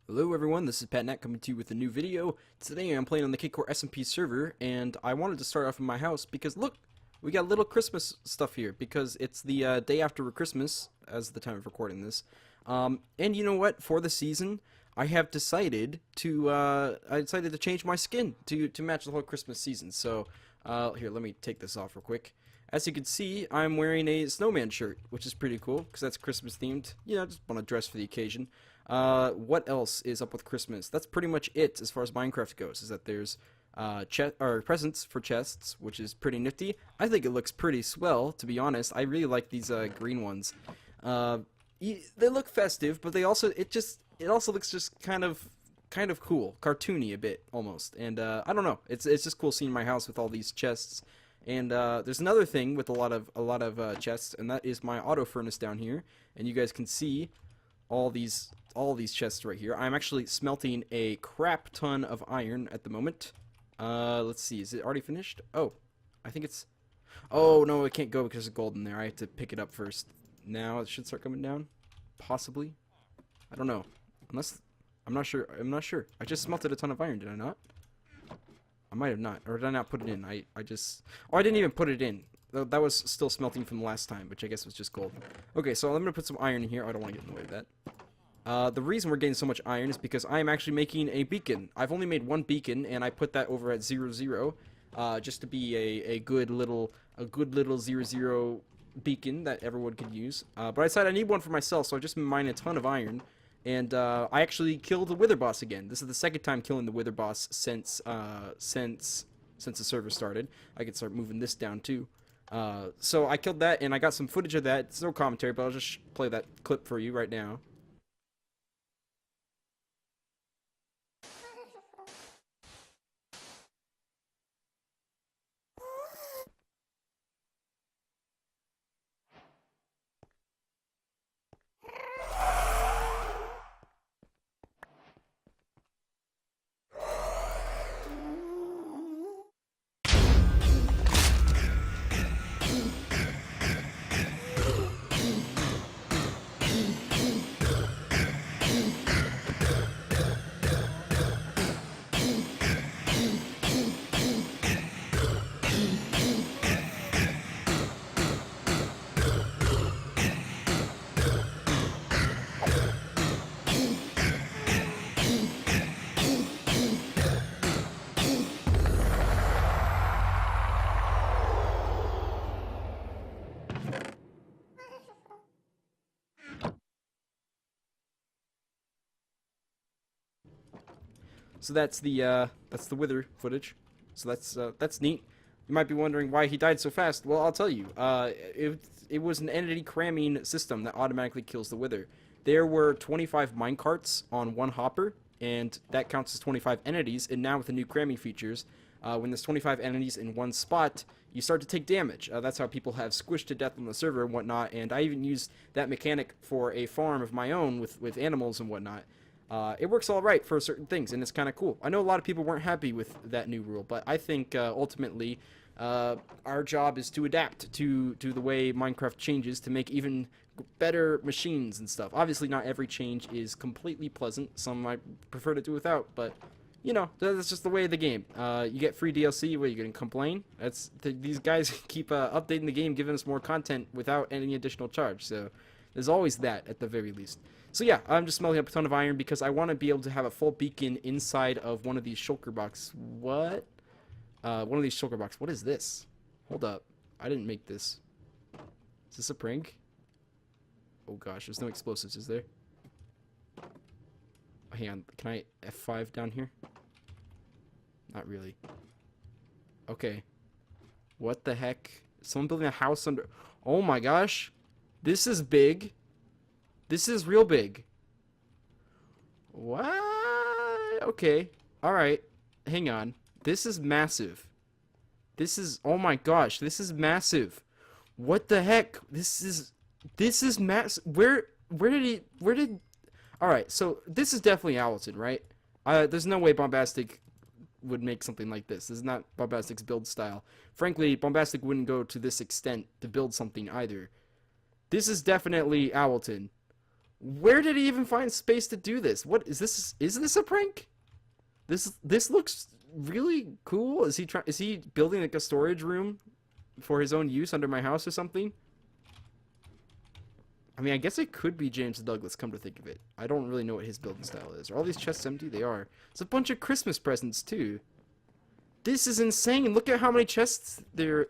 Hello everyone, this is PatNat coming to you with a new video. Today I'm playing on the Cakecore SMP server, and I wanted to start off in my house because look, we got little Christmas stuff here because it's the day after Christmas, as the time of recording this. And you know what? For the season, I have decided to change my skin to match the whole Christmas season. So here, let me take this off real quick. As you can see, I'm wearing a snowman shirt, which is pretty cool because that's Christmas themed. You know, just want to dress for the occasion. What else is up with Christmas? That's pretty much it as far as Minecraft goes. Is that there's presents for chests, which is pretty nifty. I think it looks pretty swell, to be honest. I really like these green ones. They look festive, but they also it also looks just kind of cool, cartoony a bit almost. And I don't know. It's just cool seeing my house with all these chests. And there's another thing with a lot of chests, and that is my auto furnace down here. And you guys can see all these chests right here. I'm actually smelting a crap ton of iron at the moment. Let's see, is it already finished? Oh, I think it's. Oh no, it can't go because there's gold in there. I have to pick it up first. Now it should start coming down, possibly. I don't know, unless I'm not sure. I just smelted a ton of iron, did I not? I might have not, or did I not put it in? I just, oh, I didn't even put it in. That was still smelting from last time, which I guess was just gold. Okay, so I'm gonna put some iron in here. I don't want to get in the way of that. The reason we're getting so much iron is because I'm actually making a beacon. I've only made one beacon, and I put that over at 00, just to be a good little 00 beacon that everyone could use. But I decided I need one for myself, so I just mined a ton of iron. And I actually killed the Wither boss again. This is the second time killing the Wither boss since the server started. I can start moving this down too. So I killed that, and I got some footage of that. It's no commentary, but I'll just play that clip for you right now. So that's the Wither footage. So that's neat. You might be wondering why he died so fast. Well, I'll tell you. It was an entity cramming system that automatically kills the Wither. There were 25 minecarts on one hopper, and that counts as 25 entities. And now with the new cramming features, when there's 25 entities in one spot, you start to take damage. That's how people have squished to death on the server and whatnot. And I even used that mechanic for a farm of my own with animals and whatnot. It works all right for certain things, and it's kind of cool. I know a lot of people weren't happy with that new rule, but I think ultimately our job is to adapt to the way Minecraft changes to make even better machines and stuff. Obviously, not every change is completely pleasant. Some might prefer to do without, but you know, that's just the way of the game. You get free DLC, what, are you going to complain? These guys keep updating the game, giving us more content without any additional charge, so there's always that, at the very least. So yeah, I'm just smelting up a ton of iron because I want to be able to have a full beacon inside of one of these shulker boxes. What? One of these shulker boxes. What is this? Hold up. I didn't make this. Is this a prank? Oh gosh, there's no explosives, is there? Oh, hang on. Can I F5 down here? Not really. Okay. What the heck? Is someone building a house under... Oh my gosh. This is big. This is real big. What? Okay. Alright. Hang on. This is massive. This is... Oh my gosh. This is massive. What the heck? This is massive. Where did... Alright, so this is definitely Allerton, right? There's no way Bombastic would make something like this. This is not Bombastic's build style. Frankly, Bombastic wouldn't go to this extent to build something either. This is definitely Owlton. Where did he even find space to do this? What is this? Is this a prank? This looks really cool. Is he building like a storage room for his own use under my house or something? I mean, I guess it could be James Douglas, come to think of it. I don't really know what his building style is. Are all these chests empty? They are. It's a bunch of Christmas presents, too. This is insane. Look at how many chests there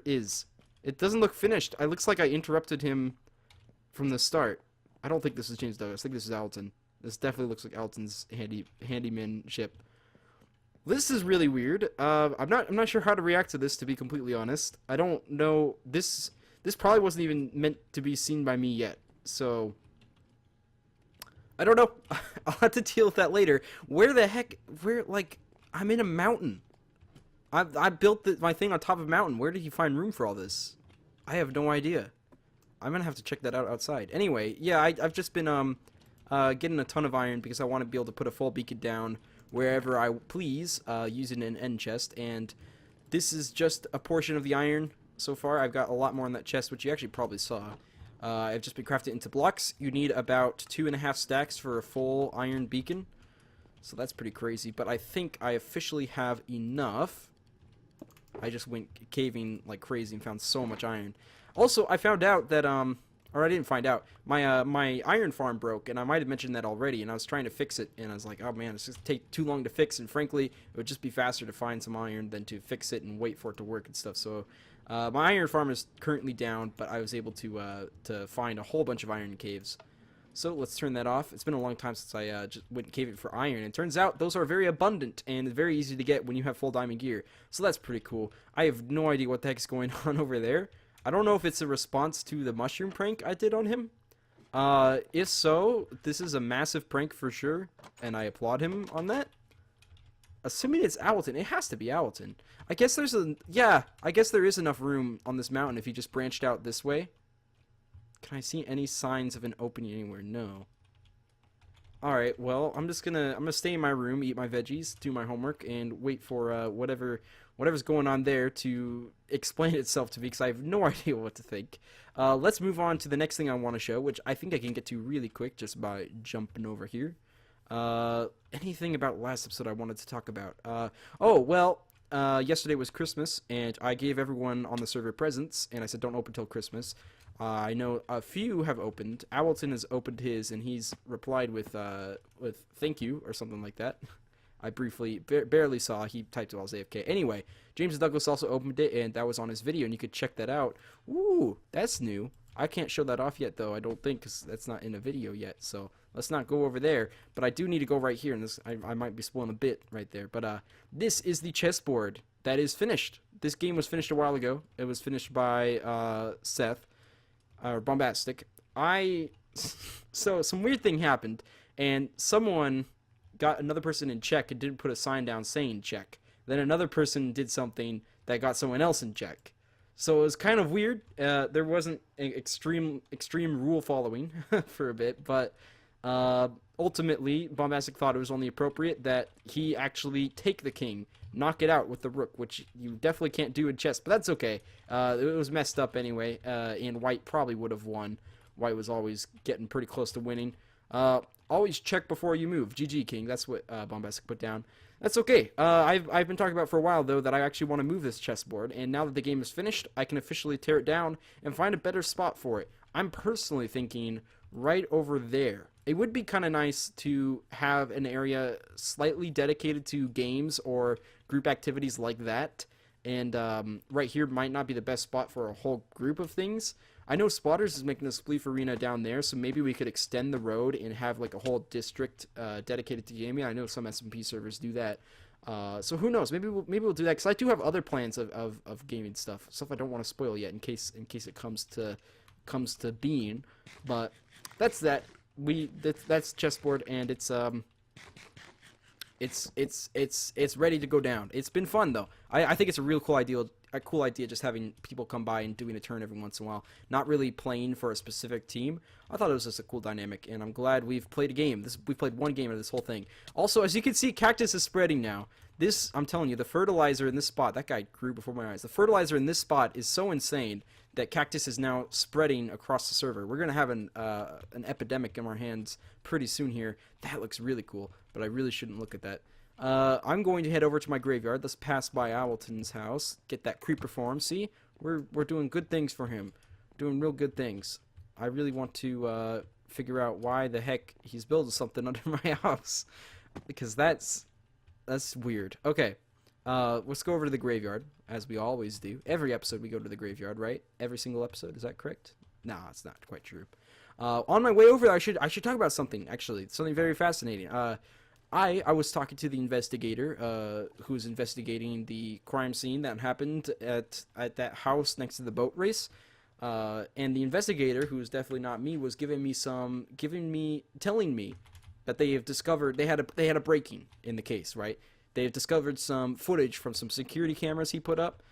is. It doesn't look finished. It looks like I interrupted him from the start. I don't think this is James Douglas. I think this is Alton. This definitely looks like Alton's handymanship. This is really weird. I'm not sure how to react to this, to be completely honest. I don't know. This probably wasn't even meant to be seen by me yet. So I don't know. I'll have to deal with that later. Where the heck? Like, I'm in a mountain. I built my thing on top of a mountain. Where did he find room for all this? I have no idea. I'm gonna have to check that out outside. Anyway, yeah, I've just been getting a ton of iron because I want to be able to put a full beacon down wherever I please, using an end chest. And this is just a portion of the iron so far. I've got a lot more in that chest, which you actually probably saw. I've just been crafted into blocks. You need about 2.5 stacks for a full iron beacon. So that's pretty crazy. But I think I officially have enough. I just went caving like crazy and found so much iron. Also, I found out that, or I didn't find out, my iron farm broke, and I might have mentioned that already, and I was trying to fix it, and I was like, oh man, it's just take too long to fix, and frankly, it would just be faster to find some iron than to fix it and wait for it to work and stuff. So, my iron farm is currently down, but I was able to find a whole bunch of iron caves. So let's turn that off. It's been a long time since I just went caving for iron. And it turns out those are very abundant and very easy to get when you have full diamond gear. So that's pretty cool. I have no idea what the heck is going on over there. I don't know if it's a response to the mushroom prank I did on him. If so, this is a massive prank for sure. And I applaud him on that. Assuming it's Owlton. It has to be Owlton. I guess there's I guess there is enough room on this mountain if you just branched out this way. Can I see any signs of an opening anywhere? No. Alright, well, I'm gonna stay in my room, eat my veggies, do my homework, and wait for whatever's going on there to explain itself to me, because I have no idea what to think. Let's move on to the next thing I want to show, which I think I can get to really quick just by jumping over here. Anything about last episode I wanted to talk about? Oh, well, yesterday was Christmas, and I gave everyone on the server presents, and I said don't open till Christmas. I know a few have opened. Owlton has opened his, and he's replied with thank you, or something like that. I briefly, barely saw. He typed it while I was AFK. Anyway, James Douglas also opened it, and that was on his video, and you could check that out. Ooh, that's new. I can't show that off yet, though, I don't think, because that's not in a video yet, so let's not go over there. But I do need to go right here, and this I might be spoiling a bit right there. But this is the chessboard that is finished. This game was finished a while ago. It was finished by Seth. Or Bombastic. So some weird thing happened, and someone got another person in check and didn't put a sign down saying check. Then another person did something that got someone else in check. So it was kind of weird. There wasn't an extreme rule following for a bit, but ultimately Bombastic thought it was only appropriate that he actually take the king, knock it out with the rook, which you definitely can't do in chess, but that's okay. It was messed up anyway, and white probably would have won. White was always getting pretty close to winning. Always check before you move. GG, king. That's what Bombastic put down. That's okay. I've been talking about for a while, though, that I actually want to move this chessboard, and now that the game is finished, I can officially tear it down and find a better spot for it. I'm personally thinking right over there. It would be kind of nice to have an area slightly dedicated to games or group activities like that. And right here might not be the best spot for a whole group of things. I know Spotters is making a spleef arena down there, so maybe we could extend the road and have like a whole district dedicated to gaming. I know some SMP servers do that. So who knows? Maybe we'll do that, because I do have other plans of gaming stuff I don't want to spoil yet in case it comes to being. But that's that. That's chessboard, and it's ready to go down. It's been fun though. I think it's a real cool idea just having people come by and doing a turn every once in a while, not really playing for a specific team. I thought it was just a cool dynamic, and I'm glad we've played a game. We've played one game of this whole thing. Also, as you can see, cactus is spreading now. I'm telling you, the fertilizer in this spot, that guy grew before my eyes. The fertilizer in this spot is so insane that cactus is now spreading across the server. We're gonna have an epidemic in our hands pretty soon here. That looks really cool, but I really shouldn't look at that. I'm going to head over to my graveyard. Let's pass by Owlton's house, get that creeper farm. See, we're doing good things for him, doing real good things. I really want to figure out why the heck he's building something under my house, because that's weird. Okay, let's go over to the graveyard, as we always do. Every episode we go to the graveyard, right? Every single episode, is that correct? Nah, it's not quite true. On my way over there, I should talk about something, actually. Something very fascinating. I was talking to the investigator, who was investigating the crime scene that happened at that house next to the boat race. And the investigator, who was definitely not me, was telling me that they have discovered they had a break-in in the case, right? They have discovered some footage from some security cameras he put up,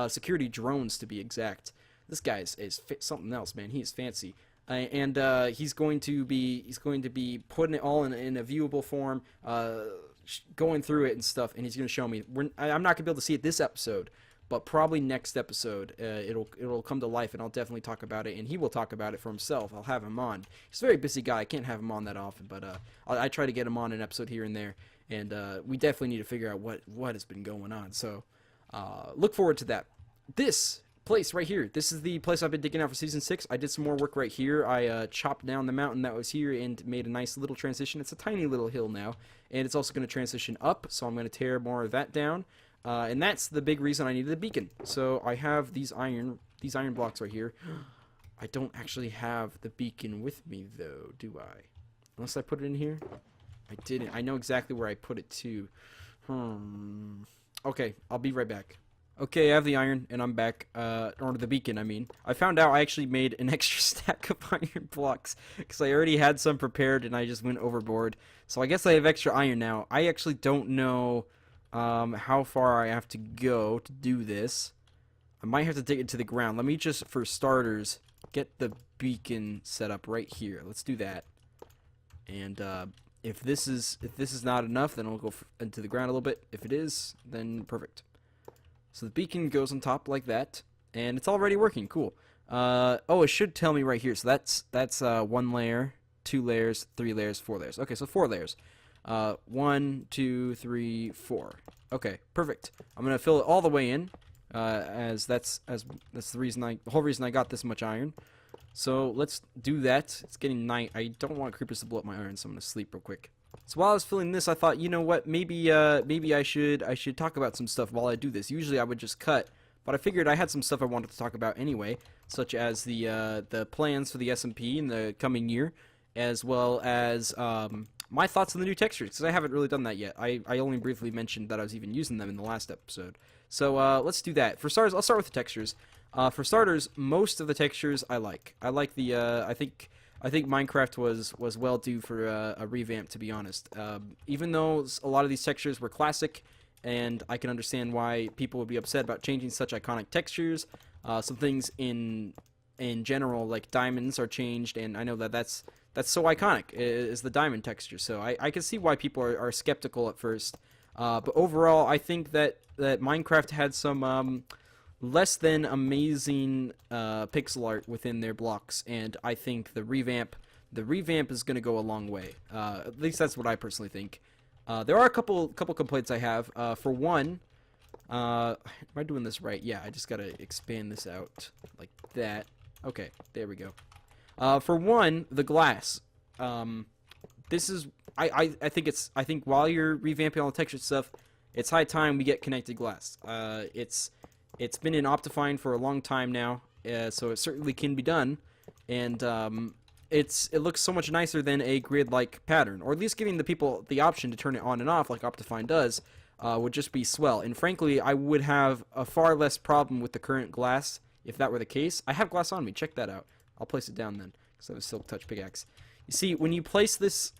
security drones to be exact. This guy is something else, man. He is fancy, and he's going to be putting it all in a viewable form, going through it and stuff, and he's going to show me. I'm not going to be able to see it this episode, but probably next episode it'll come to life, and I'll definitely talk about it, and he will talk about it for himself. I'll have him on. He's a very busy guy. I can't have him on that often, but I try to get him on an episode here and there, and we definitely need to figure out what has been going on. So look forward to that. This place right here, this is the place I've been digging out for season 6. I did some more work right here. I chopped down the mountain that was here and made a nice little transition. It's a tiny little hill now, and it's also going to transition up, so I'm going to tear more of that down. And that's the big reason I needed a beacon. So I have these iron blocks right here. I don't actually have the beacon with me though, do I? Unless I put it in here? I didn't. I know exactly where I put it too. Okay, I'll be right back. Okay, I have the iron, and I'm back. Or the beacon, I mean. I found out I actually made an extra stack of iron blocks, because I already had some prepared, and I just went overboard. So I guess I have extra iron now. I actually don't know how far I have to go to do this. I might have to dig it to the ground. Let me just, for starters, get the beacon set up right here. Let's do that. And if this is not enough, then I'll go into the ground a little bit. If it is, then perfect. So the beacon goes on top like that, and it's already working. Cool. Oh, it should tell me right here. So that's 1 layer, 2 layers, 3 layers, 4 layers. Okay, so 4 layers. 1, 2, 3, 4. Okay, perfect. I'm gonna fill it all the way in, as that's the whole reason I got this much iron. So let's do that. It's getting night. I don't want creepers to blow up my iron, so I'm gonna sleep real quick. So while I was filling this, I thought, you know what? Maybe I should talk about some stuff while I do this. Usually I would just cut, but I figured I had some stuff I wanted to talk about anyway, such as the plans for the SMP in the coming year, as well as my thoughts on the new textures, because I haven't really done that yet. I only briefly mentioned that I was even using them in the last episode. So let's do that. For starters, I'll start with the textures. For starters, most of the textures I like. I like the I think Minecraft was well due for a revamp, to be honest. Even though a lot of these textures were classic, and I can understand why people would be upset about changing such iconic textures. Some things in general, like diamonds, are changed, and I know that's so iconic, is the diamond texture. So I can see why people are skeptical at first. But overall, I think that Minecraft had some less than amazing pixel art within their blocks, and I think the revamp is going to go a long way. At least that's what I personally think. There are a couple complaints I have. For one, am I doing this right? Yeah, I just gotta expand this out like that. Okay, there we go. For one, the glass. This is I think while you're revamping all the texture stuff, it's high time we get connected glass. It's been in Optifine for a long time now, so it certainly can be done, and it looks so much nicer than a grid-like pattern, or at least giving the people the option to turn it on and off like Optifine does would just be swell. And frankly, I would have a far less problem with the current glass if that were the case. I have glass on me. Check that out. I'll place it down then, because I have a silk touch pickaxe. You see, when you place this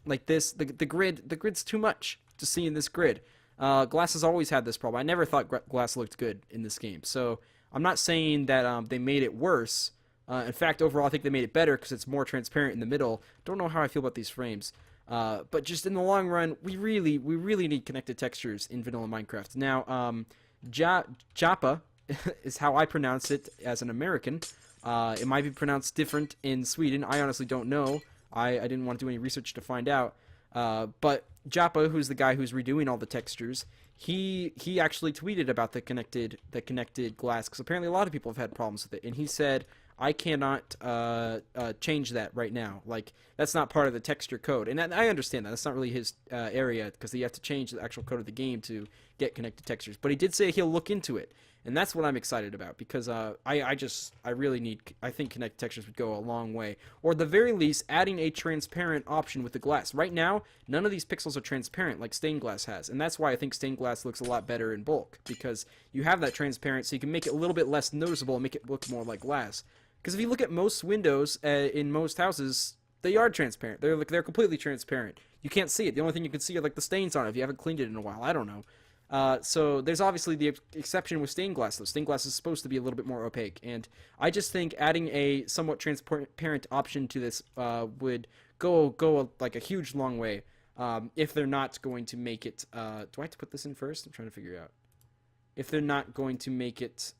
like this, the grid's too much to see in this grid. Glass has always had this problem. I never thought glass looked good in this game. So I'm not saying that they made it worse. In fact, overall, I think they made it better because it's more transparent in the middle. Don't know how I feel about these frames. But just in the long run, we really need connected textures in vanilla Minecraft. Now, Japa is how I pronounce it as an American. It might be pronounced different in Sweden. I honestly don't know. I didn't want to do any research to find out. But Japa, who's the guy who's redoing all the textures, he actually tweeted about the connected glass, because apparently a lot of people have had problems with it, and he said, I cannot change that right now. Like, that's not part of the texture code. And I understand that. That's not really his area, because you have to change the actual code of the game to get connected textures. But he did say he'll look into it. And that's what I'm excited about, because I think connected textures would go a long way. Or at the very least, adding a transparent option with the glass. Right now, none of these pixels are transparent like stained glass has. And that's why I think stained glass looks a lot better in bulk, because you have that transparent, so you can make it a little bit less noticeable and make it look more like glass. Because if you look at most windows in most houses, they are transparent. They're completely transparent. You can't see it. The only thing you can see are like the stains on it if you haven't cleaned it in a while. I don't know. So there's obviously the exception with stained glass, though. Stained glass is supposed to be a little bit more opaque, and I just think adding a somewhat transparent option to this would go like a huge long way. If they're not going to make it, do I have to put this in first? I'm trying to figure out. If they're not going to make it,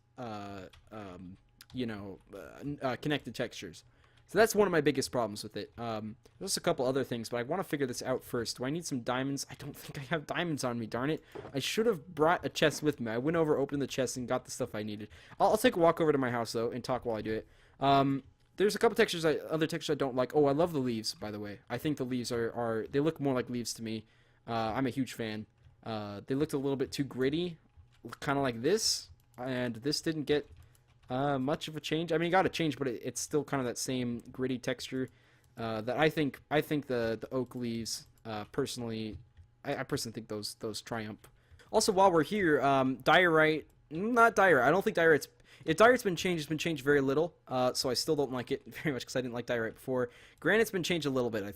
connected textures. So that's one of my biggest problems with it. There's a couple other things, but I want to figure this out first. Do I need some diamonds? I don't think I have diamonds on me, darn it. I should have brought a chest with me. I went over, opened the chest, and got the stuff I needed. I'll take a walk over to my house, though, and talk while I do it. There's a couple textures, other textures I don't like. Oh, I love the leaves, by the way. I think the leaves they look more like leaves to me. I'm a huge fan. They looked a little bit too gritty, kind of like this, and this didn't get much of a change. I mean, it got a change, but it's still kind of that same gritty texture that I think the oak leaves personally, I personally think those triumph. Also, while we're here, diorite, not diorite. I don't think diorite's, if diorite's been changed, it's been changed very little. So I still don't like it very much because I didn't like diorite before. Granite's been changed a little bit. I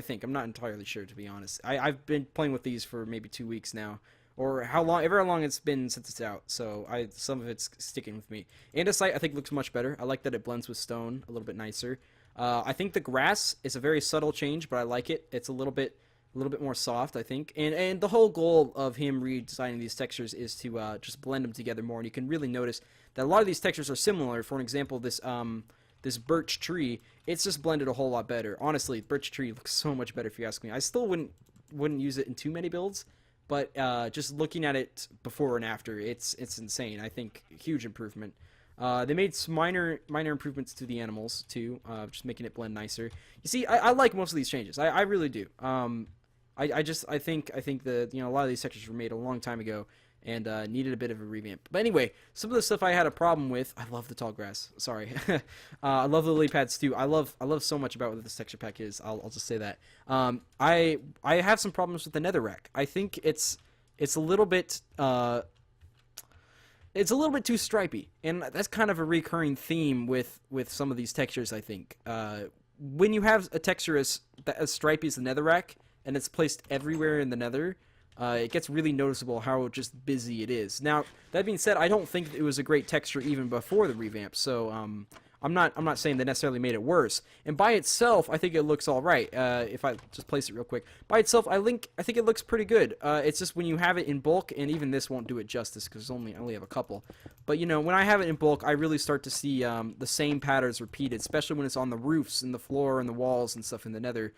think I'm not entirely sure, to be honest. I've been playing with these for maybe 2 weeks now. Or ever how long it's been since it's out, so some of it's sticking with me. Andesite, I think, looks much better. I like that it blends with stone a little bit nicer. I think the grass is a very subtle change, but I like it. It's a little bit more soft, I think. And the whole goal of him redesigning these textures is to just blend them together more. And you can really notice that a lot of these textures are similar. For an example, this birch tree, it's just blended a whole lot better. Honestly, birch tree looks so much better if you ask me. I still wouldn't use it in too many builds. But just looking at it before and after, it's insane. I think huge improvement. They made some minor improvements to the animals too, just making it blend nicer. You see, I like most of these changes. I really do. I think a lot of these textures were made a long time ago and needed a bit of a revamp. But anyway, some of the stuff I had a problem with. I love the tall grass. Sorry, I love the lily pads too. I love so much about what this texture pack is. I'll just say that. I have some problems with the netherrack. I think it's a little bit too stripy, and that's kind of a recurring theme with some of these textures. I think when you have a texture as stripy as the netherrack and it's placed everywhere in the nether, it gets really noticeable how just busy it is. Now, that being said, I don't think it was a great texture even before the revamp, so I'm not saying that necessarily made it worse. And by itself, I think it looks all right. If I just place it real quick, by itself, I think it looks pretty good. It's just when you have it in bulk, and even this won't do it justice because I only have a couple. But when I have it in bulk, I really start to see the same patterns repeated, especially when it's on the roofs and the floor and the walls and stuff in the nether.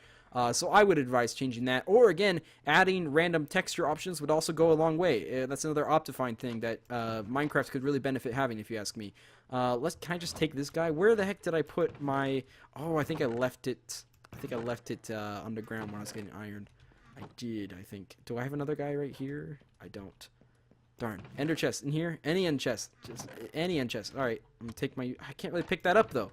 So I would advise changing that, or again, adding random texture options would also go a long way. That's another Optifine thing that Minecraft could really benefit having, if you ask me. Can I just take this guy? Where the heck did I put my? Oh, I think I left it. Underground when I was getting iron. I did, I think. Do I have another guy right here? I don't. Darn. Ender chest in here. Any end chest. Just any end chest. All right. I'm gonna take my. I can't really pick that up though.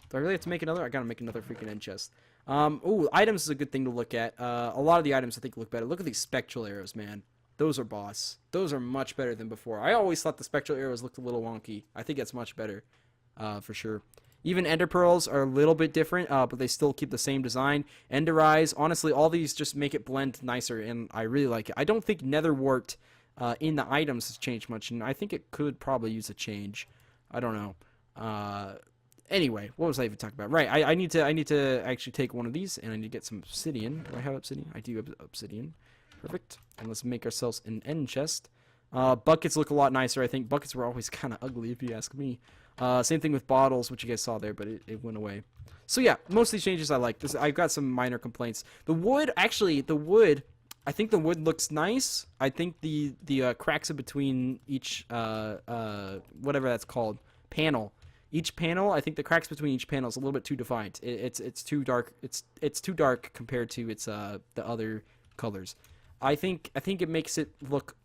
Do I really have to make another? I gotta make another freaking end chest. Ooh, items is a good thing to look at. A lot of the items I think look better. Look at these spectral arrows, man. Those are boss. Those are much better than before. I always thought the spectral arrows looked a little wonky. I think that's much better, for sure. Even ender pearls are a little bit different, but they still keep the same design. Ender eyes, honestly, all these just make it blend nicer, and I really like it. I don't think nether wart in the items has changed much, and I think it could probably use a change. I don't know. Anyway, what was I even talking about? Right, I need to actually take one of these, and I need to get some obsidian. Do I have obsidian? I do have obsidian. Perfect. And let's make ourselves an end chest. Buckets look a lot nicer. I think buckets were always kind of ugly, if you ask me. Same thing with bottles, which you guys saw there, but it went away. So yeah, most of these changes I like. I've got some minor complaints. The wood, actually, I think the wood looks nice. I think the cracks in between each whatever that's called panel. Each panel, I think the cracks between each panel is a little bit too defined. It's too dark. It's too dark compared to its the other colors. I think it makes it look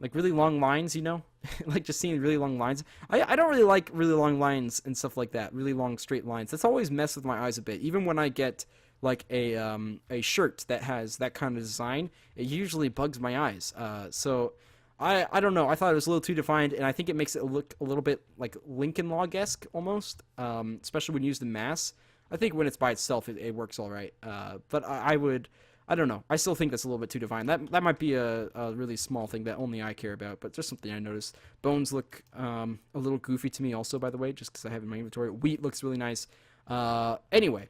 like really long lines, you know, like just seeing really long lines. I don't really like really long lines and stuff like that. Really long straight lines. That's always messed with my eyes a bit. Even when I get like a shirt that has that kind of design, it usually bugs my eyes. So I don't know. I thought it was a little too defined, and I think it makes it look a little bit like Lincoln Log-esque almost, especially when used in mass. I think when it's by itself, it works all right. But I don't know. I still think that's a little bit too defined. That might be a really small thing that only I care about, but just something I noticed. Bones look a little goofy to me also, by the way, just because I have it in my inventory. Wheat looks really nice. Anyway,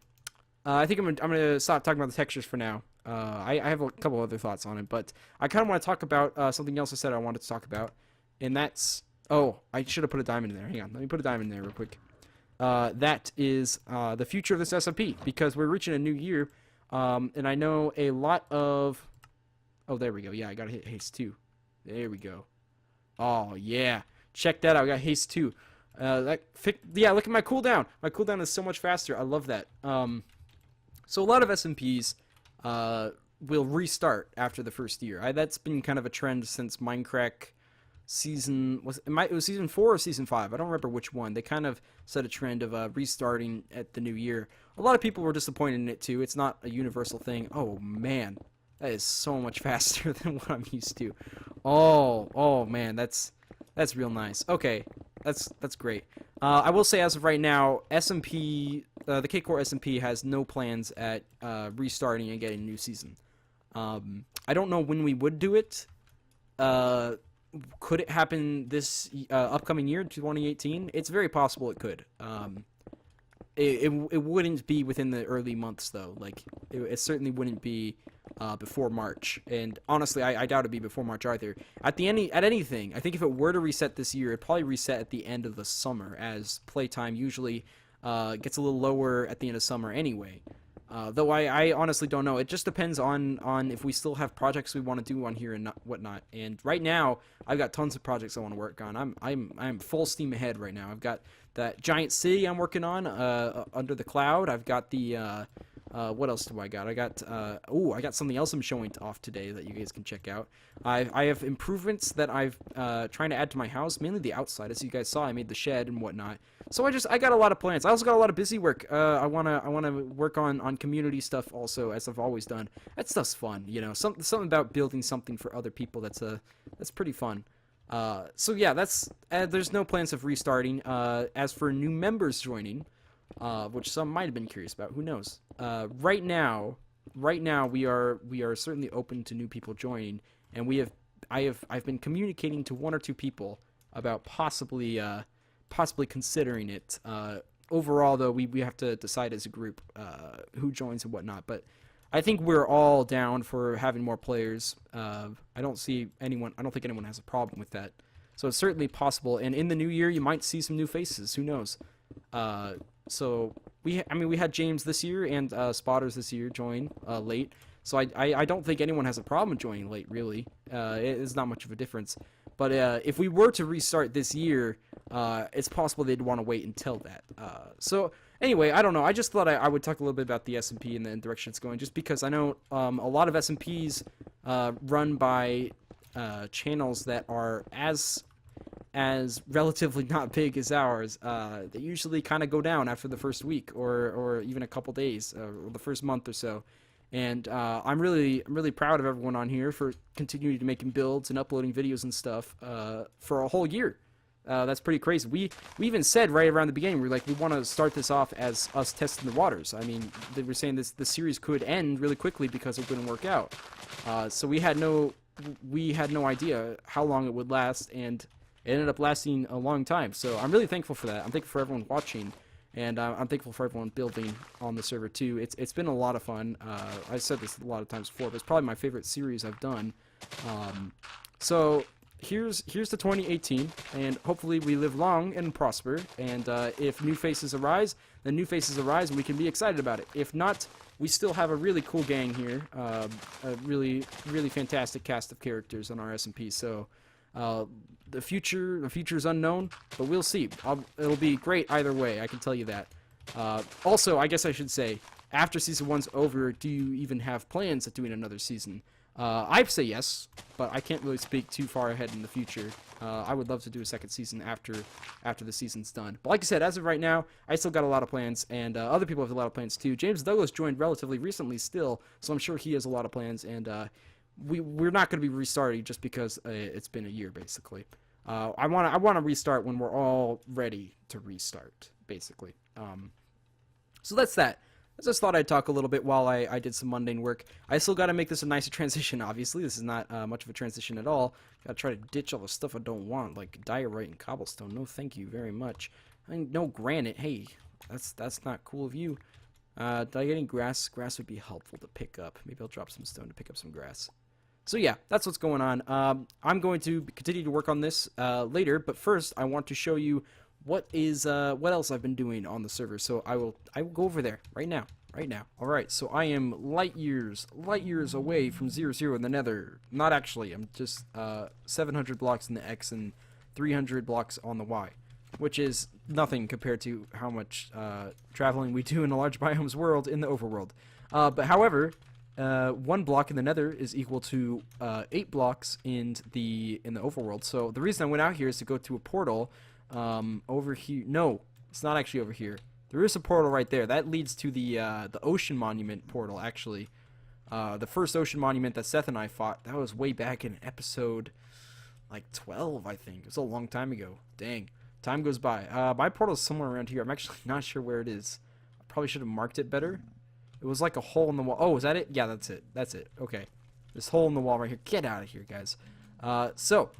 I think I'm gonna stop talking about the textures for now. I have a couple other thoughts on it, but I kind of want to talk about something else I said I wanted to talk about, and that's... Oh, I should have put a diamond in there. Hang on, let me put a diamond in there real quick. That is the future of this SMP, because we're reaching a new year, and I know a lot of... Oh, there we go. Yeah, I got to hit haste 2. There we go. Oh, yeah. Check that out. I got haste 2. Yeah, look at my cooldown. My cooldown is so much faster. I love that. So a lot of SMPs will restart after the first year. That's been kind of a trend since Minecraft season... it was season 4 or season 5? I don't remember which one. They kind of set a trend of restarting at the new year. A lot of people were disappointed in it too. It's not a universal thing. Oh, man. That is so much faster than what I'm used to. Oh man, that's real nice. Okay, that's great. I will say as of right now, SMP, the Cakecore SMP has no plans at restarting and getting a new season. I don't know when we would do it. Could it happen this upcoming year, 2018? It's very possible it could. It wouldn't be within the early months though. Like it certainly wouldn't be before March, and honestly, I doubt it'd be before March either. At anything, I think if it were to reset this year, it'd probably reset at the end of the summer, as playtime usually gets a little lower at the end of summer anyway. Though I honestly don't know. It just depends on if we still have projects we want to do on here and whatnot. And right now, I've got tons of projects I want to work on. I'm full steam ahead right now. I've got that giant city I'm working on under the cloud. I've got the what else do I got? I got something else I'm showing off today that you guys can check out. I have improvements that I've trying to add to my house, mainly the outside. As you guys saw, I made the shed and whatnot. So I got a lot of plans. I also got a lot of busy work. I wanna work on community stuff also, as I've always done. That stuff's fun, you know. Something about building something for other people that's pretty fun. So yeah, there's no plans of restarting. As for new members joining, which some might have been curious about, who knows? Right now we are certainly open to new people joining, and I've been communicating to 1 or 2 people about possibly considering it. Overall, though, we have to decide as a group who joins and whatnot. But I think we're all down for having more players. I don't think anyone has a problem with that. So it's certainly possible. And in the new year, you might see some new faces. Who knows? So we had James this year and Spotters this year join late. So I don't think anyone has a problem joining late, really. It is not much of a difference. But if we were to restart this year, it's possible they'd want to wait until that. So anyway, I don't know. I just thought I would talk a little bit about the SMP and the direction it's going, just because I know a lot of SMPs run by channels that are as relatively not big as ours. They usually kind of go down after the first week or even a couple days, or the first month or so. And I'm really proud of everyone on here for continuing to making builds and uploading videos and stuff for a whole year. That's pretty crazy. We even said right around the beginning, we want to start this off as us testing the waters. I mean, they were saying this series could end really quickly because it wouldn't work out. So we had no idea how long it would last, and it ended up lasting a long time. So I'm really thankful for that. I'm thankful for everyone watching. And I'm thankful for everyone building on the server too. It's been a lot of fun. I've said this a lot of times before, but it's probably my favorite series I've done. So here's the 2018, and hopefully we live long and prosper. And if new faces arise, then new faces arise, and we can be excited about it. If not, we still have a really cool gang here, a really fantastic cast of characters on our SMP. So the future's unknown, but we'll see. It'll be great either way. I can tell you that. Also, I guess I should say, after season 1's over, do you even have plans of doing another season? I'd say yes, but I can't really speak too far ahead in the future. I would love to do a second season after the season's done. But like I said, as of right now, I still got a lot of plans, and other people have a lot of plans too. James Douglas joined relatively recently still, so I'm sure he has a lot of plans, and we're not going to be restarting just because it's been a year, basically. I want to restart when we're all ready to restart, basically. So that's that. I just thought I'd talk a little bit while I did some mundane work. I still got to make this a nicer transition, obviously. This is not much of a transition at all. Got to try to ditch all the stuff I don't want, like diorite and cobblestone. No thank you very much. I mean, no granite. Hey, that's not cool of you. Did I get any grass? Grass would be helpful to pick up. Maybe I'll drop some stone to pick up some grass. So yeah, that's what's going on. I'm going to continue to work on this later, but first I want to show you what else I've been doing on the server. So I will go over there right now. All right, so I am light years away from 0, in the Nether. Not actually. I'm just 700 blocks in the X and 300 blocks on the Y, which is nothing compared to how much traveling we do in a large biomes world in the overworld. But however, 1 block in the Nether is equal to 8 blocks in the overworld. So the reason I went out here is to go to a portal over here. No, it's not actually over here. There is a portal right there. That leads to the Ocean Monument portal, actually. The first Ocean Monument that Seth and I fought, that was way back in episode, like, 12, I think. It was a long time ago. Dang. Time goes by. My portal is somewhere around here. I'm actually not sure where it is. I probably should have marked it better. It was like a hole in the wall. Oh, is that it? Yeah, that's it. That's it. Okay. This hole in the wall right here. Get out of here, guys. So,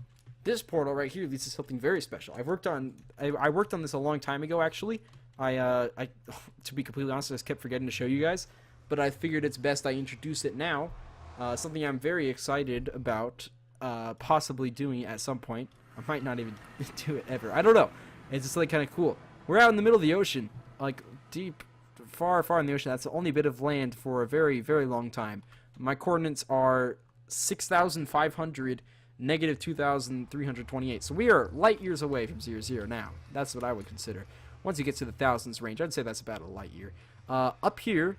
this portal right here leads to something very special. I worked on this a long time ago, actually. To be completely honest, I just kept forgetting to show you guys, but I figured it's best I introduce it now. Something I'm very excited about possibly doing at some point. I might not even do it ever. I don't know. It's just like kind of cool. We're out in the middle of the ocean, like deep, far in the ocean. That's the only bit of land for a very long time. My coordinates are 6,500, negative 2,328. So we are light years away from 0 now. That's what I would consider. Once you get to the thousands range, I'd say that's about a light year. Up here,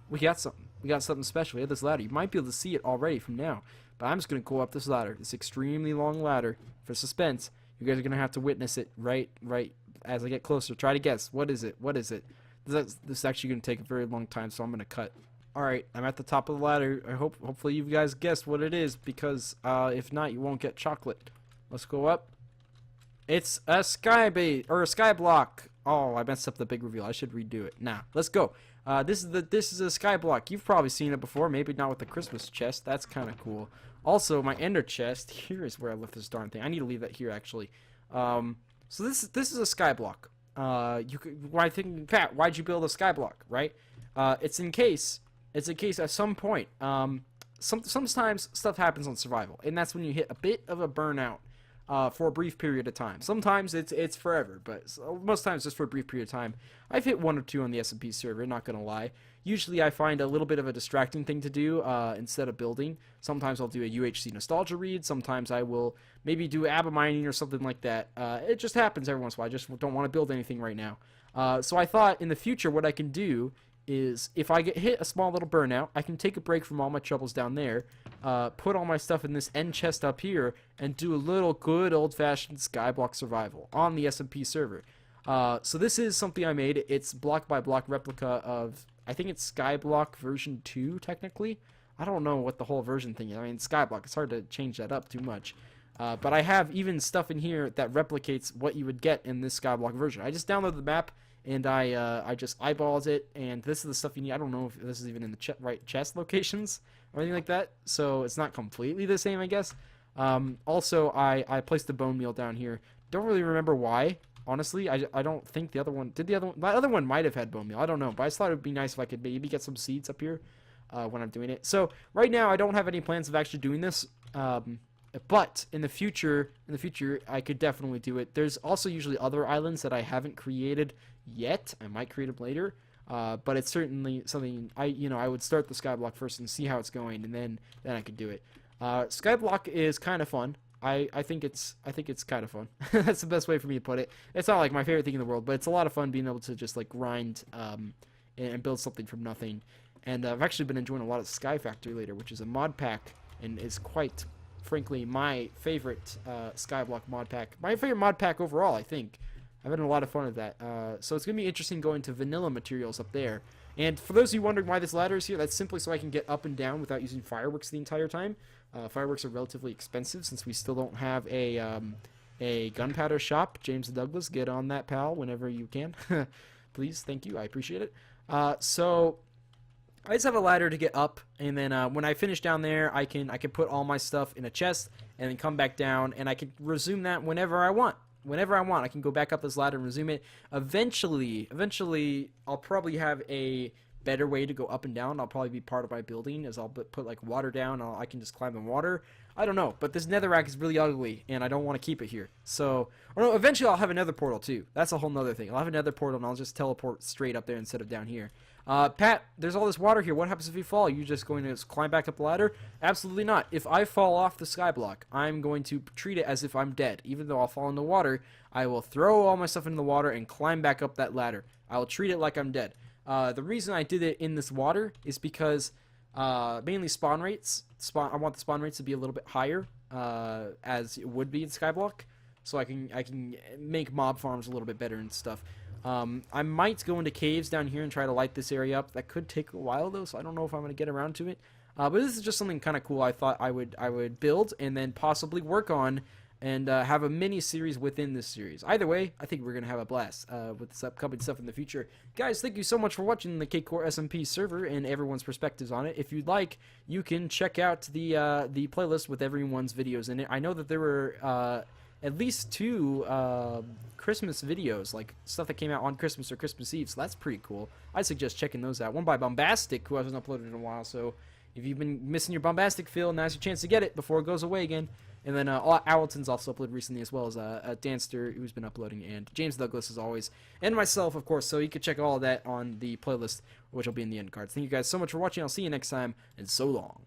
we got something. We got something special. We have this ladder. You might be able to see it already from now. But I'm just going to go up this ladder. This extremely long ladder. For suspense, you guys are going to have to witness it right as I get closer. Try to guess. What is it? This is actually going to take a very long time, so I'm going to cut. Alright, I'm at the top of the ladder. Hopefully you guys guessed what it is, because if not, you won't get chocolate. Let's go up. It's a sky base, or a sky block. Oh, I messed up the big reveal. I should redo it. Nah, let's go. This is a sky block. You've probably seen it before. Maybe not with the Christmas chest. That's kind of cool. Also, my ender chest. Here is where I left this darn thing. I need to leave that here, actually. So this is a sky block. I think, Pat, why'd you build a sky block, right? It's in case at some point. Sometimes stuff happens on survival, and that's when you hit a bit of a burnout. For a brief period of time. Sometimes it's forever, but most times just for a brief period of time. I've hit 1 or 2 on the SMP server, not gonna lie. Usually I find a little bit of a distracting thing to do instead of building. Sometimes I'll do a UHC nostalgia read. Sometimes I will maybe do ABBA mining or something like that. It just happens every once in a while. I just don't want to build anything right now. So I thought in the future what I can do is if I get hit a small little burnout, I can take a break from all my troubles down there, put all my stuff in this end chest up here, and do a little good old-fashioned skyblock survival on the SMP server. So this is something I made. It's block-by-block replica of, I think it's Skyblock version 2, technically. I don't know what the whole version thing is. I mean, Skyblock, it's hard to change that up too much. But I have even stuff in here that replicates what you would get in this Skyblock version. I just downloaded the map, and I just eyeballed it, and this is the stuff you need. I don't know if this is even in the right chest locations or anything like that, so it's not completely the same, I guess. Also, I placed the bone meal down here. Don't really remember why, honestly. I don't think the other one did. My other one might have had bone meal. I don't know, but I just thought it would be nice if I could maybe get some seeds up here when I'm doing it. So right now, I don't have any plans of actually doing this. But in the future, I could definitely do it. There's also usually other islands that I haven't created yet. I might create them later. But it's certainly something I would start the skyblock first and see how it's going, and then I could do it. Skyblock is kind of fun. I think it's kind of fun. That's the best way for me to put it. It's not like my favorite thing in the world, but it's a lot of fun being able to just like grind and build something from nothing. And I've actually been enjoying a lot of Sky Factory later, which is a mod pack and is quite frankly my favorite skyblock mod pack. My favorite mod pack overall, I think. I've had a lot of fun with that. So it's going to be interesting going to vanilla materials up there. And for those of you wondering why this ladder is here, that's simply so I can get up and down without using fireworks the entire time. Fireworks are relatively expensive since we still don't have a gunpowder shop. James Douglas, get on that, pal, whenever you can. Please, thank you. I appreciate it. So I just have a ladder to get up, and then when I finish down there, I can put all my stuff in a chest and then come back down, and I can resume that whenever I want. Whenever I want, I can go back up this ladder and resume it. Eventually, I'll probably have a better way to go up and down. I'll probably be part of my building, as I'll put like water down. I can just climb in water. I don't know, but this netherrack is really ugly, and I don't want to keep it here. So, or no, eventually I'll have another portal too. That's a whole nother thing. I'll have another portal, and I'll just teleport straight up there instead of down here. Pat, there's all this water here. What happens if you fall? Are you just going to climb back up the ladder? Absolutely not. If I fall off the skyblock, I'm going to treat it as if I'm dead. Even though I'll fall in the water, I will throw all my stuff into the water and climb back up that ladder. I will treat it like I'm dead. The reason I did it in this water is because mainly spawn rates. I want the spawn rates to be a little bit higher, as it would be in skyblock, so I can make mob farms a little bit better and stuff. I might go into caves down here and try to light this area up. That could take a while though, so I don't know if I'm going to get around to it. But this is just something kind of cool I thought I would build and then possibly work on and have a mini series within this series. Either way, I think we're going to have a blast with this upcoming stuff in the future. Guys, thank you so much for watching the Cakecore SMP server and everyone's perspectives on it. If you'd like, you can check out the playlist with everyone's videos in it. I know that there were at least 2 Christmas videos, like stuff that came out on Christmas or Christmas Eve, so that's pretty cool. I suggest checking those out. One by Bombastic, who hasn't uploaded in a while, so if you've been missing your Bombastic feel, now's your chance to get it before it goes away again. And then Owlton's also uploaded recently, as well as Danster, who's been uploading, and James Douglas, as always, and myself, of course, so you can check all of that on the playlist, which will be in the end cards. Thank you guys so much for watching. I'll see you next time, and so long.